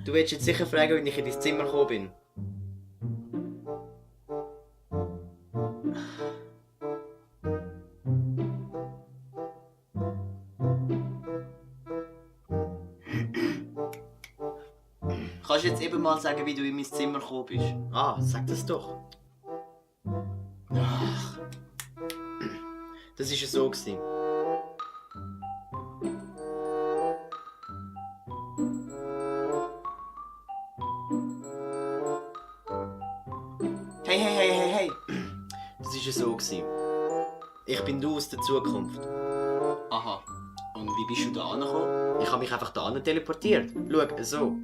Du willst jetzt sicher fragen, wenn ich in dein Zimmer gekommen bin. Kannst du jetzt eben mal sagen, wie du in mein Zimmer gekommen bist? Ah, sag das doch. Ach. Das war ja so. Hey. Das war ja so. Ich bin du aus der Zukunft. Aha. Und wie bist du da angekommen? Ich habe mich einfach da teleportiert. Schau, so.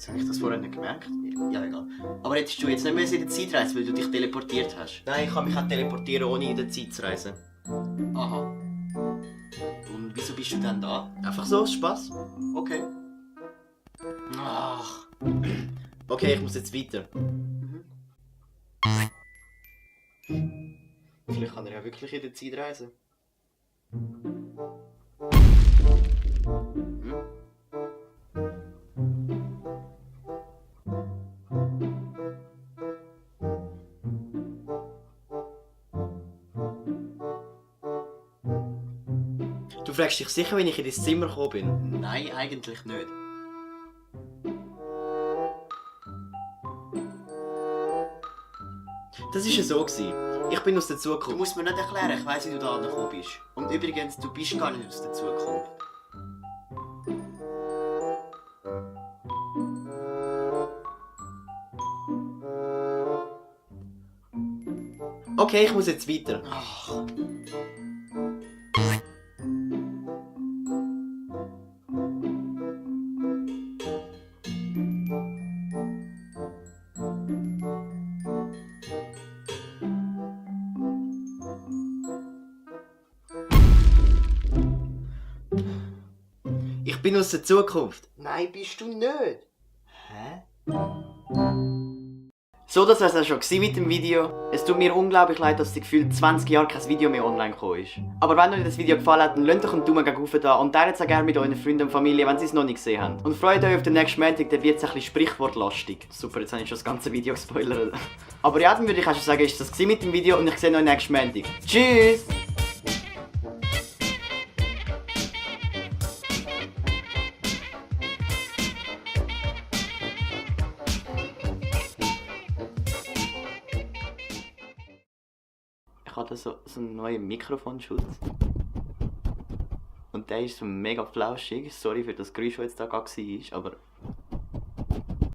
Habe ich das vorher nicht gemerkt? Ja, egal. Aber hättest du jetzt nicht mehr in der Zeit reisen, weil du dich teleportiert hast? Nein, ich kann mich auch teleportieren, ohne in der Zeit zu reisen. Aha. Und wieso bist du dann da? Einfach so, aus Spaß. Okay. Ach. Okay, ich muss jetzt weiter. Vielleicht kann er ja wirklich in der Zeit reisen. Du fragst dich sicher, wenn ich in dein Zimmer gekommen bin? Nein, eigentlich nicht. Das war ja so. Ich bin aus der Zukunft. Du musst mir nicht erklären, ich weiss, wie du da angekommen bist. Und übrigens, du bist gar nicht aus der Zukunft. Okay, ich muss jetzt weiter. Ach. Ich bin aus der Zukunft. Nein, bist du nicht. Hä? So, das war es auch schon mit dem Video. Es tut mir unglaublich leid, dass seit gefühlt 20 Jahren kein Video mehr online gekommen ist. Aber wenn euch das Video gefallen hat, dann lasst doch einen Daumen rauf da und teilt es auch gerne mit euren Freunden und Familie, wenn sie es noch nicht gesehen haben. Und freut euch auf den nächsten Montag, der wird es ein bisschen sprichwortlastig. Super, jetzt habe ich schon das ganze Video gespoilert. Aber ja, dann würde ich auch schon sagen, ist das mit dem Video und ich sehe euch nächsten Montag. Tschüss! Ich hatte so einen neuen Mikrofonschutz. Und der ist so mega flauschig. Sorry für das Geräusch, das jetzt da war, aber